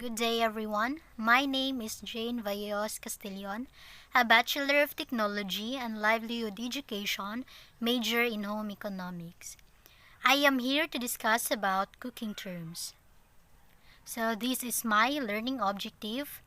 Good day everyone. My name is Jane Valleos Castillon, a Bachelor of Technology and Livelihood Education, major in Home Economics. I am here to discuss about cooking terms. So this is my learning objective.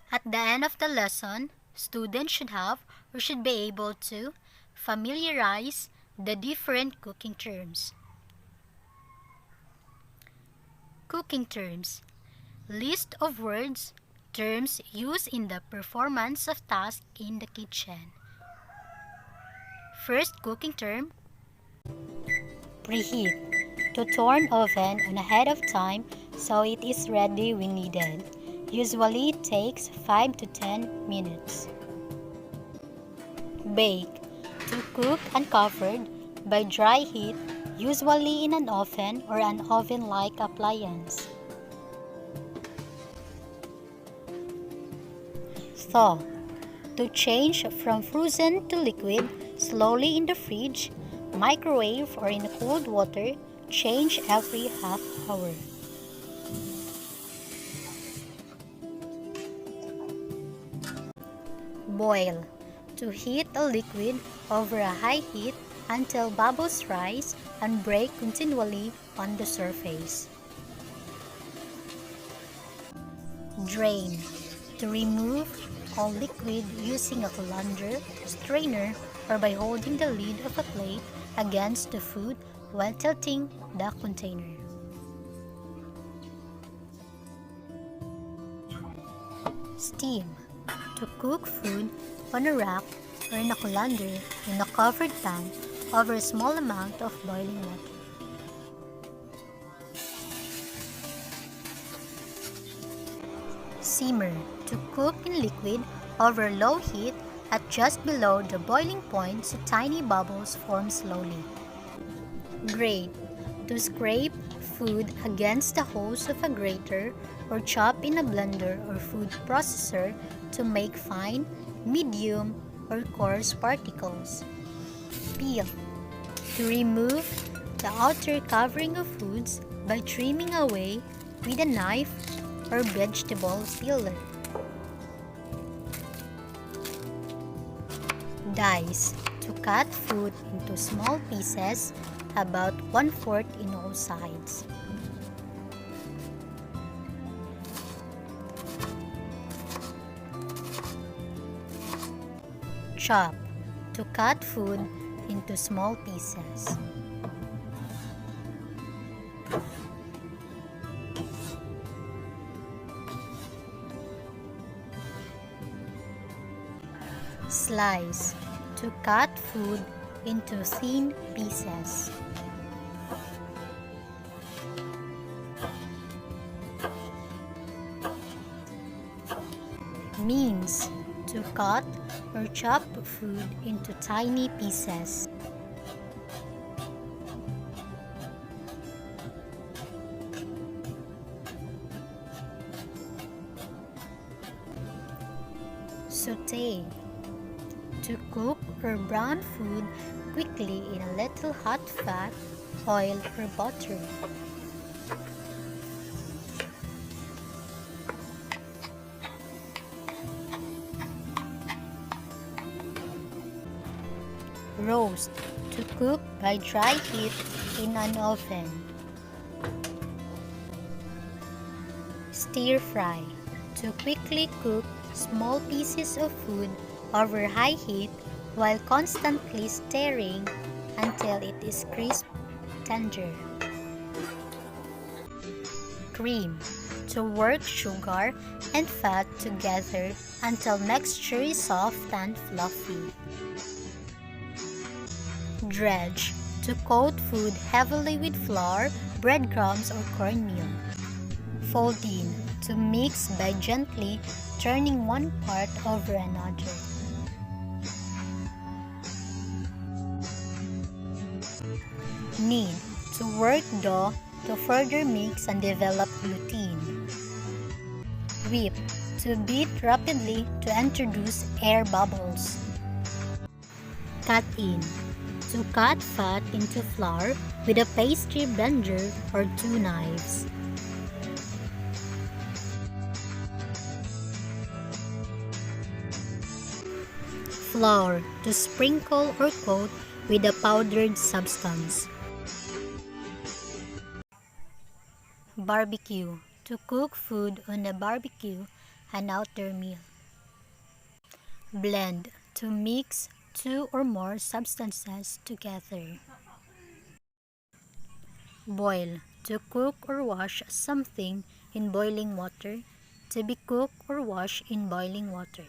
At the end of the lesson, students should have or should be able to familiarize the different cooking terms. Cooking terms. List of words, terms used in the performance of tasks in the kitchen. First cooking term, preheat. To turn oven on ahead of time so it is ready when needed. Usually it takes 5 to 10 minutes. Bake. To cook uncovered by dry heat, usually in an oven or an oven-like appliance. Thaw. To change from frozen to liquid slowly in the fridge, microwave or in cold water, change every half hour. Boil. To heat a liquid over a high heat until bubbles rise and break continually on the surface. Drain. To remove all liquid using a colander, strainer, or by holding the lid of a plate against the food while tilting the container. Steam. To cook food on a rack or in a colander in a covered pan over a small amount of boiling water. Simmer. To cook in liquid over low heat at just below the boiling point so tiny bubbles form slowly. Grate. To scrape food against the hose of a grater or chop in a blender or food processor to make fine, medium, or coarse particles. Peel. To remove the outer covering of foods by trimming away with a knife or vegetable peeler. Dice. To cut food into small pieces about 1/4 in all sides. Chop. To cut food into small pieces. Slice. To cut food into thin pieces. Mince. To cut or chop food into tiny pieces. Sauté. To cook or brown food quickly in a little hot fat, oil, or butter. Roast. To cook by dry heat in an oven. Stir fry. To quickly cook small pieces of food over high heat while constantly stirring until it is crisp, tender. Cream. To work sugar and fat together until mixture is soft and fluffy. Dredge. To coat food heavily with flour, breadcrumbs, or cornmeal. Fold in. To mix by gently turning one part over another. Knead. To work dough to further mix and develop gluten. Whip. To beat rapidly to introduce air bubbles. Cut in. To To cut fat into flour with a pastry blender or 2 knives. Flour to sprinkle or coat with a powdered substance. Barbecue to cook food on a barbecue, an outdoor meal. Blend to mix two or more substances together. Boil to cook or wash something in boiling water, to be cooked or washed in boiling water.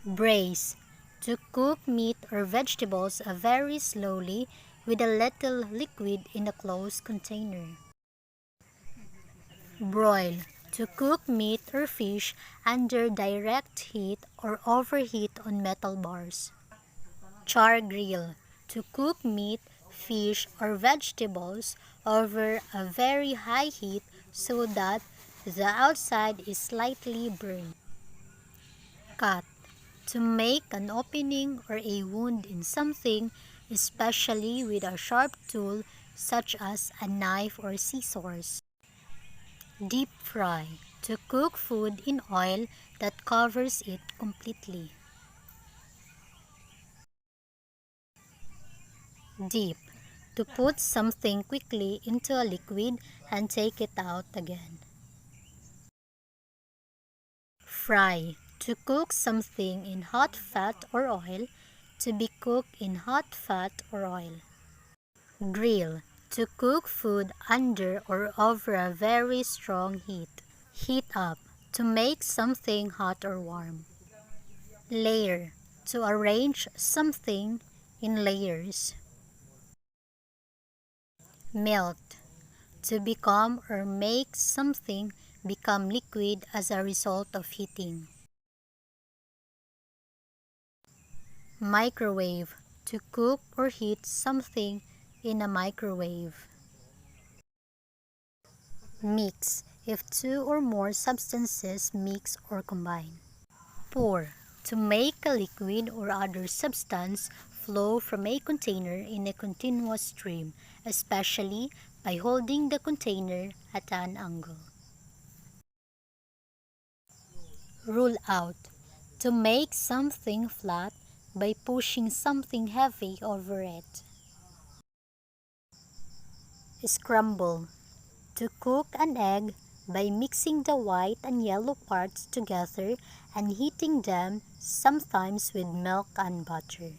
Braise to cook meat or vegetables very slowly with a little liquid in a closed container. Broil to cook meat or fish under direct heat or overheat on metal bars. Char grill to cook meat, fish, or vegetables over a very high heat so that the outside is slightly burned. Cut to make an opening or a wound in something, especially with a sharp tool such as a knife or scissors. Deep fry to cook food in oil that covers it completely. Dip to put something quickly into a liquid and take it out again. Fry to cook something in hot fat or oil, to be cooked in hot fat or oil. Grill to cook food under or over a very strong heat. Heat up to make something hot or warm. Layer to arrange something in layers. Melt to become or make something become liquid as a result of heating. Microwave to cook or heat something in a microwave. Mix if two or more substances mix or combine. Pour to make a liquid or other substance flow from a container in a continuous stream, especially by holding the container at an angle. Roll out to make something flat by pushing something heavy over it. Scramble to cook an egg by mixing the white and yellow parts together and heating them, sometimes with milk and butter.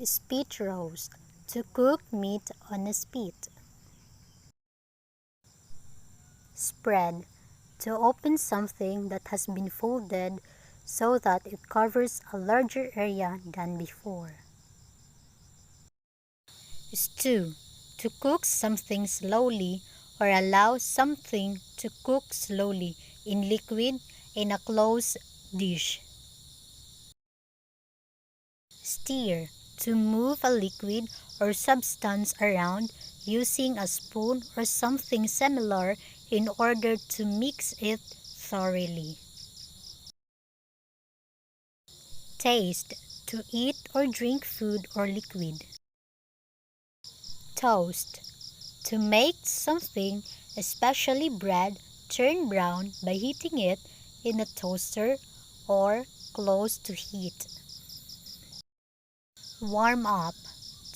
Spit roast to cook meat on a spit. Spread to open something that has been folded so that it covers a larger area than before. Stew to cook something slowly or allow something to cook slowly in liquid in a closed dish. Stir to move a liquid or substance around using a spoon or something similar in order to mix it thoroughly. Taste to eat or drink food or liquid. Toast to make something, especially bread, turn brown by heating it in a toaster or close to heat. Warm up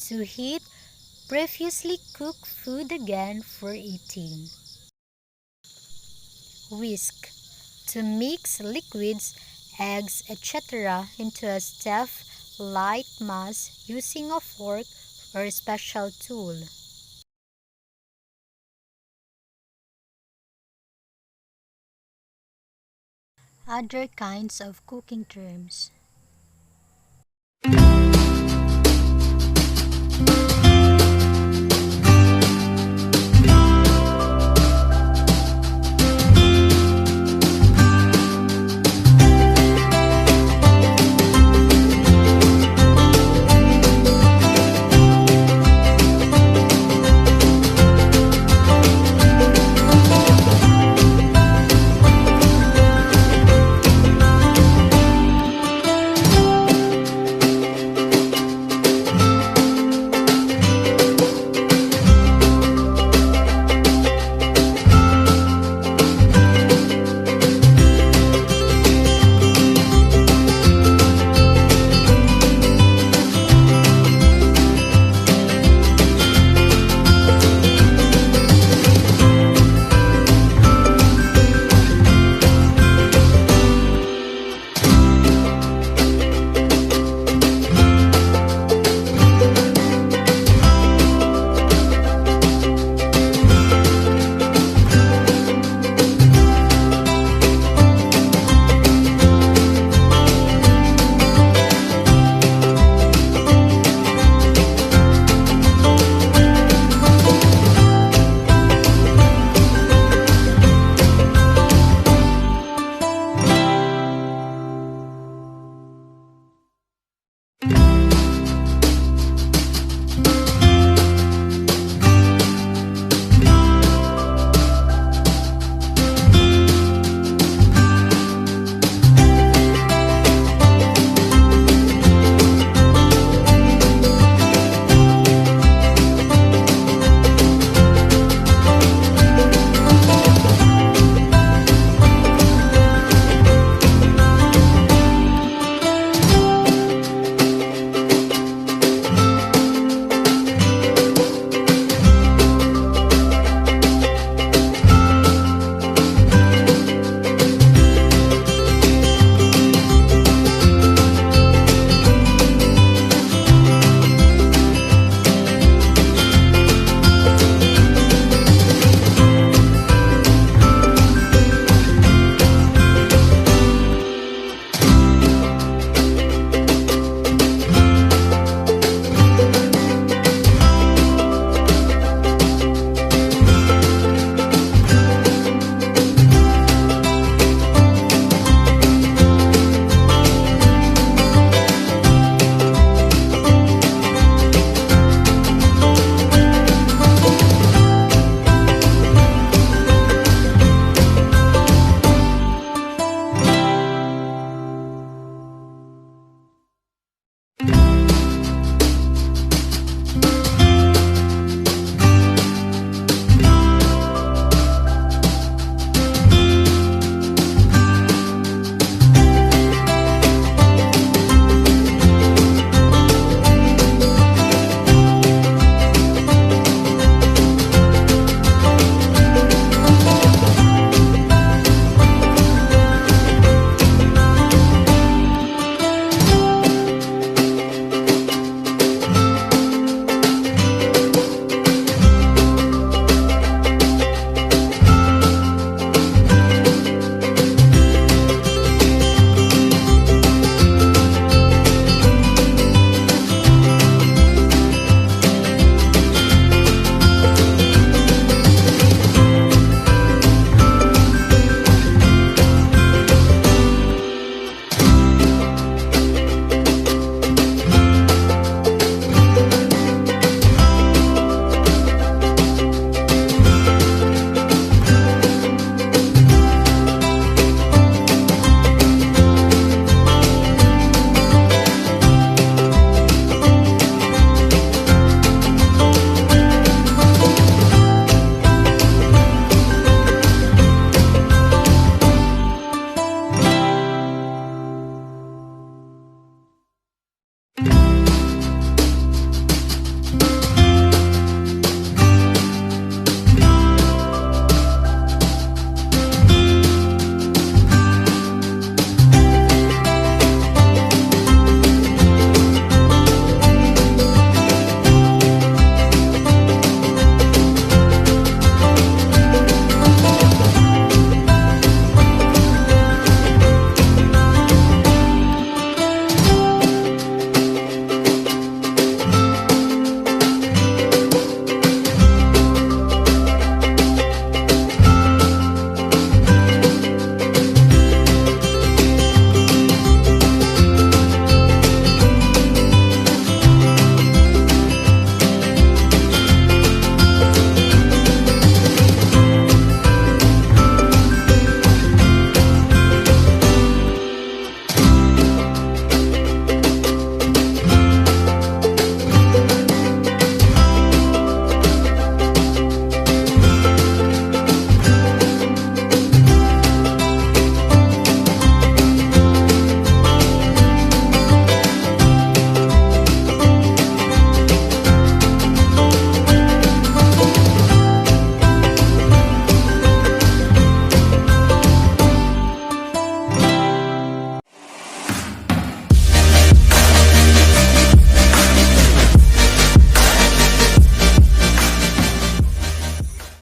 to heat previously cooked food again for eating. Whisk to mix liquids, eggs, etc. into a stiff, light mass using a fork or a special tool. Other kinds of cooking terms.